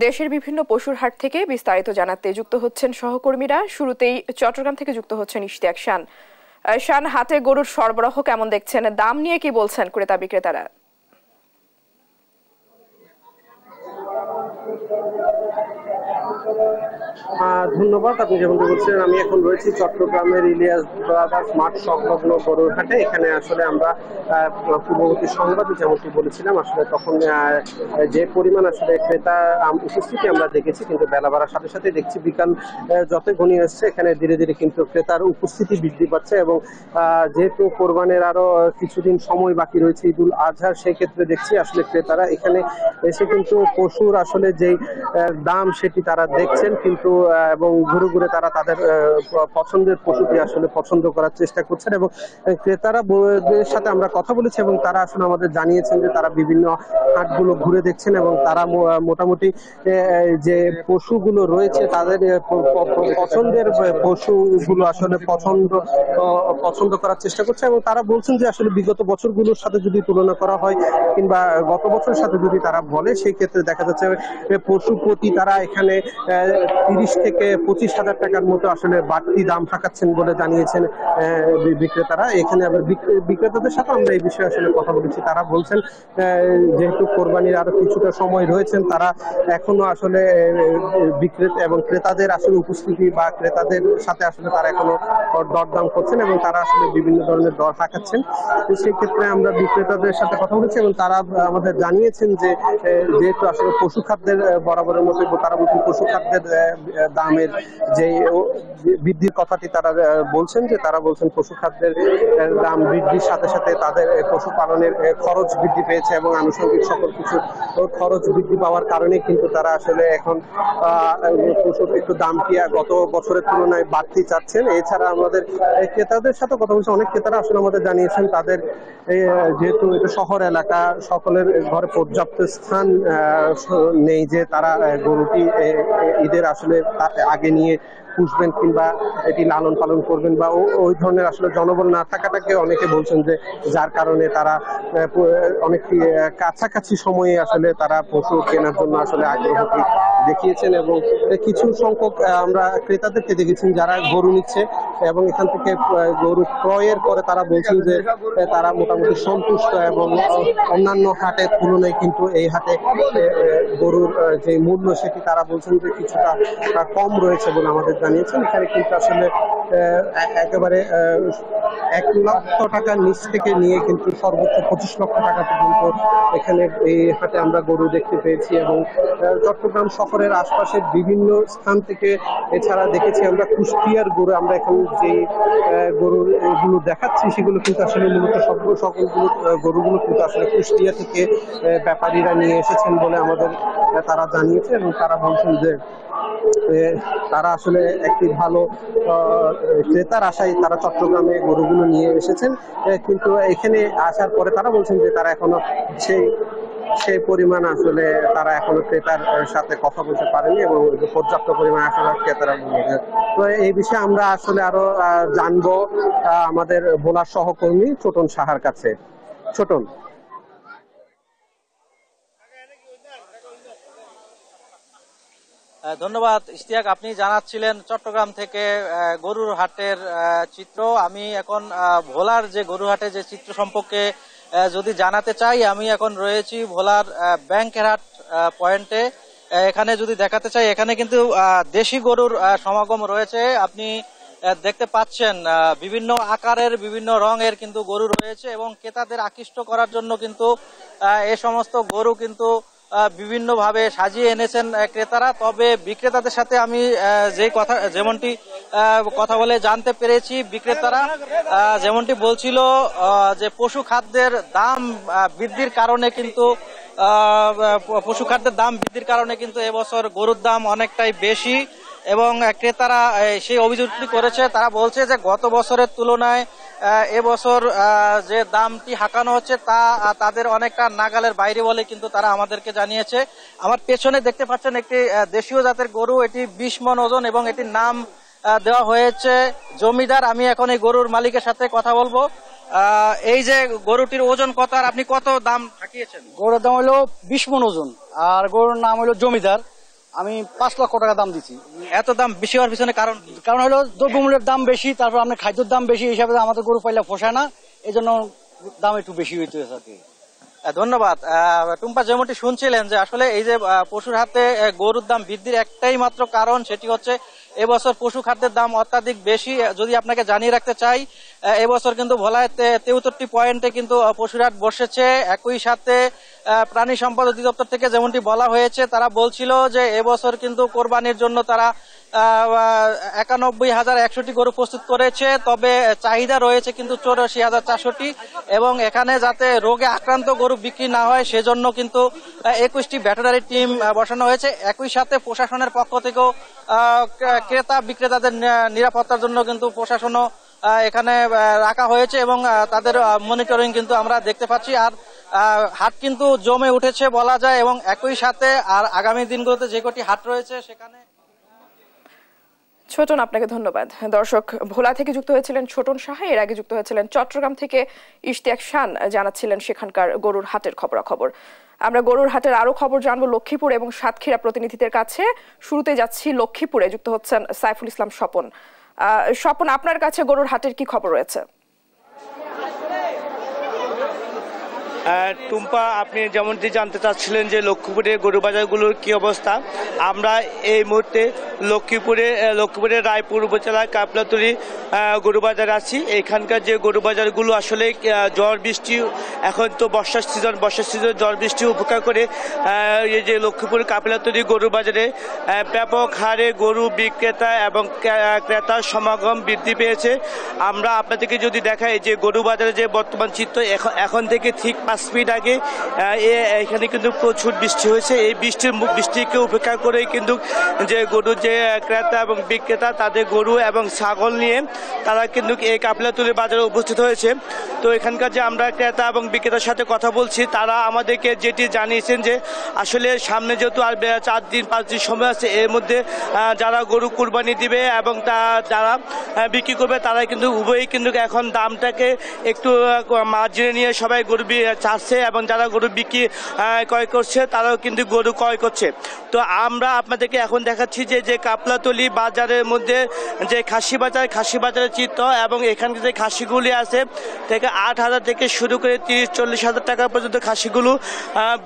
দেশের বিভিন্ন পশুর হাট থেকে বিস্তারিত জানাতে যুক্ত হচ্ছেন সহকর্মীরা। শুরুতেই চট্টগ্রাম থেকে যুক্ত হচ্ছেন ইশতিয়াক শান। শান, হাটে গরুর সরবরাহ কেমন দেখছেন? দাম নিয়ে কি বলছেন ক্রেতা বিক্রেতারা? ধন্যবাদ। আপনি যেমনটি বলছিলেন, আমি এখন রয়েছি চট্টগ্রামের ইলিয়াস ব্রাদার্স মাঠ সংলগ্ন গরুর হাটে। এখানে আসলে আমরা পূর্ববর্তী সংবাদে যেমনটি বলেছিলাম, আসলে তখন যে পরিমাণ আসলে ক্রেতা উপস্থিতি আমরা দেখেছি, কিন্তু বেলা বাড়ার সাথে সাথে দেখছি বিকাল যত ঘনিয়ে আসছে এখানে ধীরে ধীরে কিন্তু ক্রেতার উপস্থিতি বৃদ্ধি পাচ্ছে। এবং যেহেতু কোরবানের আরো কিছুদিন সময় বাকি রয়েছে ঈদুল আজহার, সেই ক্ষেত্রে দেখছি আসলে ক্রেতারা এখানে এসে কিন্তু পশুর আসলে যেই দাম সেটি তারা দেখছেন কিন্তু, এবং ঘুরে ঘুরে তারা তাদের পছন্দের পশুটি আসলে পছন্দ করার চেষ্টা করছেন। এবং ক্রেতারা সাথে আমরা কথা বলেছি এবং তারা আসলে আমাদের জানিয়েছেন যে তারা বিভিন্ন হাটগুলো ঘুরে দেখছেন এবং তারা মোটামুটি যে পশুগুলো রয়েছে তাদের পছন্দের পশুগুলো আসলে পছন্দ করার চেষ্টা করছে। এবং তারা বলছেন যে আসলে বিগত বছরগুলোর সাথে যদি তুলনা করা হয় কিংবা গত বছরের সাথে যদি তারা বলে, সেই ক্ষেত্রে দেখা যাচ্ছে পশু প্রতি তারা এখানে 30 থেকে 25,000 টাকার মতো আসলে বাড়তি দাম হাঁকাচ্ছেন বলে জানিয়েছেন বিক্রেতারা। এখানে আবার বিক্রেতাদের সাথে আমরা এই বিষয়ে আসলে কথা বলেছি। তারা বলছেন যেহেতু কোরবানির আরো কিছুটা সময় রয়েছেন, তারা এখনো আসলে বিক্রেতা এবং ক্রেতাদের আসলে উপস্থিতি বা ক্রেতাদের সাথে আসলে তারা এখনো দরদাম করছেন এবং তারা আসলে বিভিন্ন ধরনের দর হাঁকাচ্ছেন। সেই ক্ষেত্রে আমরা বিক্রেতাদের সাথে কথা বলেছি এবং তারা আমাদের জানিয়েছেন যে যেহেতু আসলে পশু খাদ্যের বরাবরের মতো তারা বলছেন পশু খাদ্যের দামের যে বৃদ্ধির কথাটি তারা বলছেন, যে তারা বলছেন পশু খাদ্যের দাম বৃদ্ধির সাথে সাথে তাদের পশুপালনের খরচ বৃদ্ধি পেয়েছে এবং আনুষঙ্গিক সকল কিছু খরচ বৃদ্ধি পাওয়ার কারণে কিন্তু তারা আসলে এখন পশুর একটু দামটি গত বছরের তুলনায় বাড়তি চাচ্ছেন। এছাড়া আমাদের ক্রেতাদের সাথে কথা বলছি, অনেক ক্রেতারা আসলে আমাদের জানিয়েছেন তাদের যেহেতু এটা শহর এলাকা, সকলের ঘরে পর্যাপ্ত স্থান নেই যে তারা গরুটি ঈদের আসলে আগে নিয়ে পুষবেন কিংবা এটি লালন পালন করবেন, বা ওই ধরনের আসলে জনবল না থাকাটাকে অনেকে বলছেন যে যার কারণে তারা অনেকটি কাছাকাছি সময়ে আসলে তারা পশু কেনার জন্য আসলে আগ্রহটি দেখিয়েছেন। এবং কিছু সংখ্যক আমরা ক্রেতাদেরকে দেখেছি যারা গরু নিচ্ছে এবং এখান থেকে গরু ক্রয়ের পরে তারা বলছেন যে তারা মোটামুটি সন্তুষ্ট এবং অন্যান্য হাটের তুলনায় কিন্তু এই হাটে গরুর যে মূল্য সেটি তারা বলছেন যে কিছুটা কম রয়েছে বলে আমাদের জানিয়েছেন। এখানে কিন্তু আসলে একেবারে 1 লক্ষ টাকার নিচ থেকে নিয়ে কিন্তু সর্বোচ্চ 25 লক্ষ টাকা পর্যন্ত এখানে এই হাটে আমরা গরু দেখতে পেয়েছি। এবং চট্টগ্রাম শহরের আশপাশের বিভিন্ন স্থান থেকে এছাড়া দেখেছি আমরা কুষ্টিয়ার গরু, আমরা এখন যে গরুগুলো দেখাচ্ছি সেগুলো কিন্তু আসলে মূলত সকলগুলো গরুগুলো কিন্তু আসলে কুষ্টিয়া থেকে ব্যাপারীরা নিয়ে এসেছেন বলে আমাদের তারা জানিয়েছে। এবং তারা বলছেন যে তারা আসলে একটি ভালো ক্রেতার আশায় তারা চট্টগ্রামে গরুগুলো নিয়ে এসেছেন, কিন্তু এখানে আসার পরে তারা বলছেন যে তারা এখনো সেই পরিমাণ আসলে তারা এখনো ক্রেতার সাথে কথা বলতে পারেনি এবং পর্যাপ্ত পরিমাণ আসলে ক্রেতারা বলছে। তো এই বিষয়ে আমরা আসলে আরো জানবো আমাদের ভোলার সহকর্মী ছোটন সাহার কাছে। ছোটন। ধন্যবাদ ইশতিয়াক, আপনি জানাচ্ছিলেন চট্টগ্রাম থেকে গরুর হাটের চিত্র। আমি এখন ভোলার যে গরুর হাটের যে চিত্র সম্পর্কে যদি জানাতে চাই, আমি এখন রয়েছি ভোলার ব্যাংকের হাট পয়েন্টে। এখানে যদি দেখাতে চাই, এখানে কিন্তু দেশি গরুর সমাগম রয়েছে। আপনি দেখতে পাচ্ছেন বিভিন্ন আকারের বিভিন্ন রঙের কিন্তু গরু রয়েছে এবং ক্রেতাদের আকৃষ্ট করার জন্য কিন্তু এই সমস্ত গরু কিন্তু বিভিন্ন ভাবে সাজিয়ে এনেছেন ক্রেতারা। তবে বিক্রেতাদের সাথে আমি যেমনটি কথা বলে জানতে পেরেছি, বিক্রেতারা যেমনটি বলছিল যে পশু খাদ্যের দাম বৃদ্ধির কারণে কিন্তু এবছর গরুর দাম অনেকটাই বেশি এবং ক্রেতারা সেই অভিযোগটি করেছে। তারা বলছে যে গত বছরের তুলনায় এবছর যে দামটি হাঁকানো হচ্ছে তা তাদের অনেকটা নাগালের বাইরে বলে কিন্তু তারা আমাদেরকে জানিয়েছে। আমার পেছনে দেখতে পাচ্ছেন একটি দেশীয় জাতের গরু, এটি 20 মণ ওজন এবং এটির নাম দেওয়া হয়েছে জমিদার। আমি এখন এই গরুর মালিকের সাথে কথা বলবো। এই যে গরুটির ওজন কত আর আপনি কত দাম হাঁকিয়েছেন? গরুর দাম হলো 20 মণ ওজন আর গরুর নাম হলো জমিদার। আমি 5 লক্ষ টাকা দাম দিচ্ছি। এত দাম বেশি হওয়ার পিছনে কারণ হলো দ্রব্যমূল্যের দাম বেশি, তারপর আপনার খাদ্যের দাম বেশি, হিসাবে আমাদের গরু পাইলে পোষায় না, এই জন্য দাম একটু বেশি হইতে আর কি। ধন্যবাদ। টুম্পা, যেমনটি শুনছিলেন যে আসলে এই যে পশুর হাতে গরুর দাম বৃদ্ধির একটাই মাত্র কারণ, সেটি হচ্ছে এবছর পশু খাদ্যের দাম অত্যাধিক বেশি। যদি আপনাকে জানিয়ে রাখতে চাই, এবছর কিন্তু ভোলায় 73টি পয়েন্টে কিন্তু পশুর হাট বসেছে। একই সাথে প্রাণী সম্পদ অধিদপ্তর থেকে যেমনটি বলা হয়েছে, তারা বলছিল যে এবছর কিন্তু কোরবানির জন্য তারা 91,100টি গরু প্রস্তুত করেছে, তবে চাহিদা রয়েছে কিন্তু 84,400টি, এবং এখানে যাতে রোগে আক্রান্ত গরু বিক্রি না হয় সেজন্য কিন্তু 21টি ভেটেরিনারি টিম বসানো হয়েছে। একই সাথে প্রশাসনের পক্ষ থেকেও ক্রেতা বিক্রেতাদের নিরাপত্তার জন্য কিন্তু প্রশাসনও এখানে রাখা হয়েছে এবং তাদের মনিটরিং কিন্তু আমরা দেখতে পাচ্ছি। আর হাট কিন্তু জমে উঠেছে বলা যায়, এবং একই সাথে আর আগামী দিনগুলোতে যে কটি হাট রয়েছে সেখানে। ছোটন, আপনাকে ধন্যবাদ। দর্শক, ভোলা থেকে যুক্ত হয়েছিলেন ছোটন সাহা, এর আগে যুক্ত হয়েছিলেন চট্টগ্রাম থেকে ইশতিয়াক শান, জানাচ্ছিলেন সেখানকার গরুর হাটের খবরাখবর। আমরা গরুর হাটের আরো খবর জানবো লক্ষ্মীপুর এবং সাতক্ষীরা প্রতিনিধিদের কাছে। শুরুতে যাচ্ছি লক্ষ্মীপুরে, যুক্ত হচ্ছেন সাইফুল ইসলাম স্বপন। স্বপন, আপনার কাছে গরুর হাটের কি খবর রয়েছে? টুম্পা, আপনি যেমনটি জানতে চাচ্ছিলেন যে লক্ষ্মীপুরের গরু বাজারগুলোর কি অবস্থা, আমরা এই মুহূর্তে লক্ষ্মীপুরের রায়পুর উপজেলার কাপলাতুরি গরু বাজার আছি। এখানকার যে গরু বাজারগুলো আসলে ঝড় বৃষ্টি, এখন তো বর্ষার সিজন ঝড় বৃষ্টি উপেক্ষা করে এই যে লক্ষ্মীপুর কাপলাতুরি গরু বাজারে ব্যাপক হারে গরু বিক্রেতা এবং ক্রেতার সমাগম বৃদ্ধি পেয়েছে। আমরা আপনাদেরকে যদি দেখাই যে গরু বাজারে যে বর্তমান চিত্র, এখন থেকে ঠিক 5 মিনিট আগে এখানে কিন্তু প্রচুর বৃষ্টি হয়েছে। এই বৃষ্টিকে উপেক্ষা করে কিন্তু যে গরু যে ক্রেতা এবং বিক্রেতা তাদের গরু এবং ছাগল নিয়ে তারা কিন্তু এই কাপলাতুরি বাজারে উপস্থিত হয়েছে। তো এখানকার যে আমরা ক্রেতা এবং বিক্রেতার সাথে কথা বলছি, তারা আমাদেরকে যেটি জানিয়েছেন যে আসলে সামনে যেহেতু আর 4-5 দিন সময় আছে, এর মধ্যে যারা গরু কুরবানি দিবে এবং যারা বিক্রি করবে তারা কিন্তু উভয়ই কিন্তু এখন দামটাকে একটু মার্জিনে নিয়ে সবাই গরু চাচ্ছে, এবং যারা গরু বিক্রি ক্রয় করছে তারাও কিন্তু গরু ক্রয় করছে। তো আমরা আপনাদেরকে এখন দেখাচ্ছি যে কাপলাতলি বাজারের মধ্যে যে খাসি বাজারের চিত্র, এবং এখানে যে খাসিগুলি আছে থেকে 8,000 থেকে শুরু করে 30-40 হাজার টাকা পর্যন্ত খাসিগুলো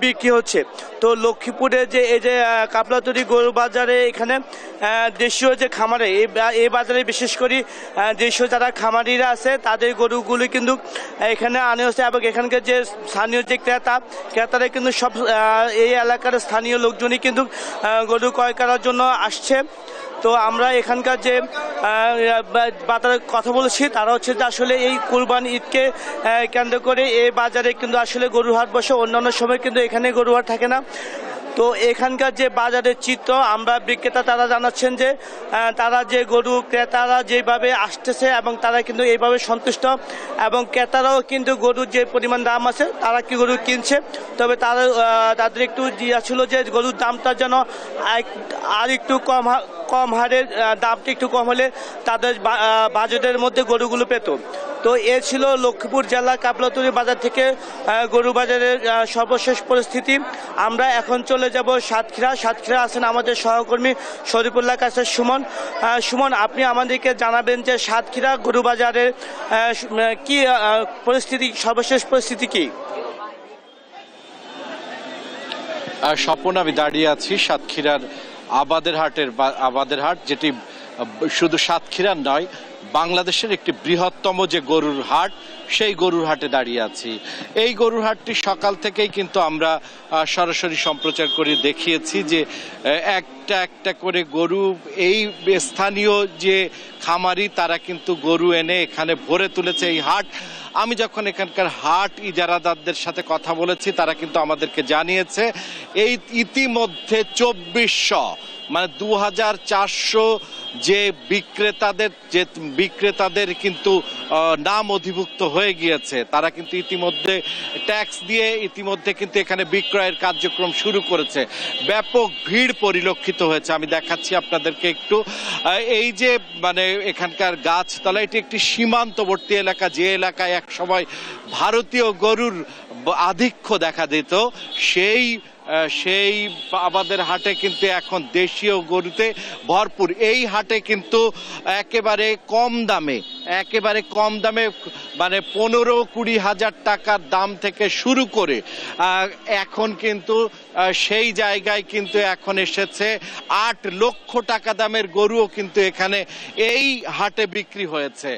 বিক্রি হচ্ছে। তো লক্ষ্মীপুরে যে এই যে কাপলাতলি গরু বাজারে এখানে দেশীয় যে খামারে, এই বাজারে বিশেষ করে দেশীয় যারা খামারিরা আছে তাদের গরুগুলি কিন্তু এখানে আনে হচ্ছে, এবং এখানকার যে স্থানীয় যে ক্রেতারা কিন্তু সব এই এলাকার স্থানীয় লোকজনই কিন্তু গরু ক্রয় করার জন্য আসছে। তো আমরা এখানকার যে বাজারের কথা বলেছি, তারা হচ্ছে যে আসলে এই কুরবানি ঈদকে কেন্দ্র করে এই বাজারে কিন্তু আসলে গরুর হাট বসে, অন্যান্য সময় কিন্তু এখানে গরু হাট থাকে না। তো এখানকার যে বাজারের চিত্র, আমরা বিক্রেতা তারা জানাচ্ছেন যে তারা যে গরু ক্রেতারা যেভাবে আসতেছে এবং তারা কিন্তু এইভাবে সন্তুষ্ট, এবং ক্রেতারাও কিন্তু গরুর যে পরিমাণ দাম আছে তারা কি গরু কিনছে, তবে তাদের একটু ইয়া ছিল যে গরুর দামটা যেন আর একটু কম হারে, দামটা একটু কম হলে তাদের বাজেটের মধ্যে গরুগুলো পেত। তো এ ছিল লক্ষ্মীপুর জেলার কাপলাতুরি বাজার থেকে গরু বাজারের সর্বশেষ পরিস্থিতি। আমরা এখন চলে যাব সাতক্ষীরা আছেন আমাদের সহকর্মী শরীফুল্লাহ কাছে সুমন, আপনি আমাদেরকে জানাবেন যে সাতক্ষীরা গরু বাজারের কি পরিস্থিতি, সর্বশেষ পরিস্থিতি কি? স্বপন, আমি দাঁড়িয়ে আছি সাতক্ষীরার আবাদের হাট, যেটি শুধু সাতক্ষীরার নয়, বাংলাদেশের একটি বৃহত্তম যে গরুর হাট, সেই গরুর হাটে দাঁড়িয়ে আছি। এই গরুর হাটটি সকাল থেকেই কিন্তু আমরা সরাসরি সম্প্রচার করে দেখিয়েছি যে একটা করে গরু, এই স্থানীয় যে খামারি তারা কিন্তু গরু এনে এখানে ভরে তুলেছে এই হাট। আমি যখন এখানকার হাট ইজারাদারদের সাথে কথা বলেছি, তারা কিন্তু আমাদেরকে জানিয়েছে এই ইতিমধ্যে 2400 মানে 2400 যে বিক্রেতাদের কিন্তু নাম অধিভুক্ত হয়ে গিয়েছে। তারা কিন্তু ইতিমধ্যে ট্যাক্স দিয়ে কিন্তু এখানে বিক্রয়ের কার্যক্রম শুরু করেছে। ব্যাপক ভিড় পরিলক্ষিত হয়েছে। আমি দেখাচ্ছি আপনাদেরকে একটু, এই যে মানে এখানকার গাছতলা, এটি একটি সীমান্তবর্তী এলাকা, যে এলাকায় এক সময় ভারতীয় গরুর আধিক্য দেখা দিত, সেই সেই আবাদের হাটে কিন্তু এখন দেশীয় গরুতে ভরপুর। এই হাটে কিন্তু একেবারে কম দামে মানে 15-20 হাজার টাকার দাম থেকে শুরু করে এখন কিন্তু সেই জায়গায় কিন্তু এখন এসেছে 8 লক্ষ টাকা দামের গরুও কিন্তু এখানে এই হাটে বিক্রি হয়েছে।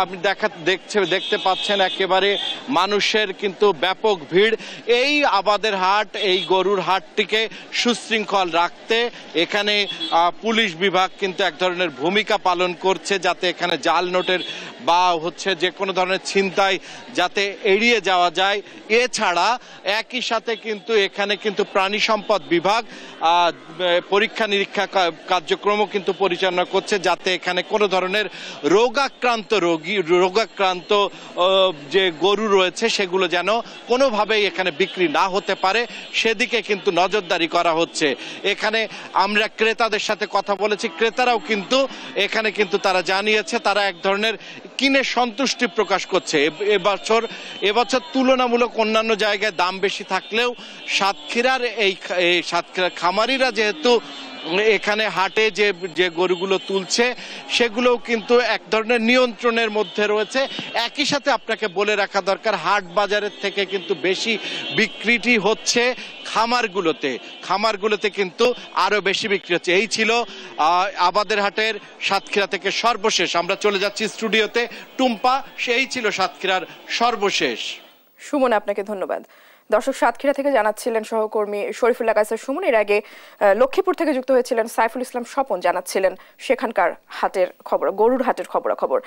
আপনি দেখতে পাচ্ছেন একেবারে মানুষের কিন্তু ব্যাপক ভিড়। এই আবাদের হাট, এই গরুর হাটটিকে সুশৃঙ্খল রাখতে এখানে পুলিশ বিভাগ কিন্তু এক ধরনের ভূমিকা পালন করছে, যাতে এখানে জাল নোটের বা হচ্ছে যে কোনো ধরনের ছিনতাই যাতে এড়িয়ে যাওয়া যায়। এছাড়া একই সাথে কিন্তু এখানে কিন্তু প্রাণী সম্পদ বিভাগ পরীক্ষা নিরীক্ষা কার্যক্রমও কিন্তু পরিচালনা করছে, যাতে এখানে কোনো ধরনের রোগাক্রান্ত যে গরু রয়েছে সেগুলো যেন কোনোভাবেই এখানে বিক্রি না হতে পারে, সেদিকে কিন্তু নজরদারি করা হচ্ছে। এখানে আমরা ক্রেতাদের সাথে কথা বলেছি, ক্রেতারাও কিন্তু এখানে কিন্তু তারা জানিয়েছে তারা এক ধরনের কিনে সন্তুষ্টি প্রকাশ করছে। এবছর তুলনামূলক অন্যান্য জায়গায় দাম বেশি থাকলেও সাতক্ষীরার সাতক্ষীরার খামারিরা যেহেতু এখানে হাটে যে গরুগুলো তুলছে সেগুলোও কিন্তু এক ধরনের নিয়ন্ত্রণের মধ্যে রয়েছে। একই সাথে আপনাকে বলে রাখা দরকার, হাট বাজারের থেকে কিন্তু বেশি বিক্রিটি হচ্ছে খামারগুলোতে কিন্তু আরো বেশি বিক্রি হচ্ছে। এই ছিল আবাদের হাটের সাতক্ষীরা থেকে সর্বশেষ। আমরা চলে যাচ্ছি স্টুডিওতে। টুম্পা, সেই ছিল সাতক্ষীরার সর্বশেষ। সুমন, আপনাকে ধন্যবাদ। দর্শক, সাতক্ষীরা থেকে জানাচ্ছিলেন সহকর্মী শরীফুল্লাহ কায়সার সুমন। এর আগে লক্ষ্মীপুর থেকে যুক্ত হয়েছিলেন সাইফুল ইসলাম স্বপন, জানাচ্ছিলেন সেখানকার হাটের খবর, গরুর হাটের খবরাখবর।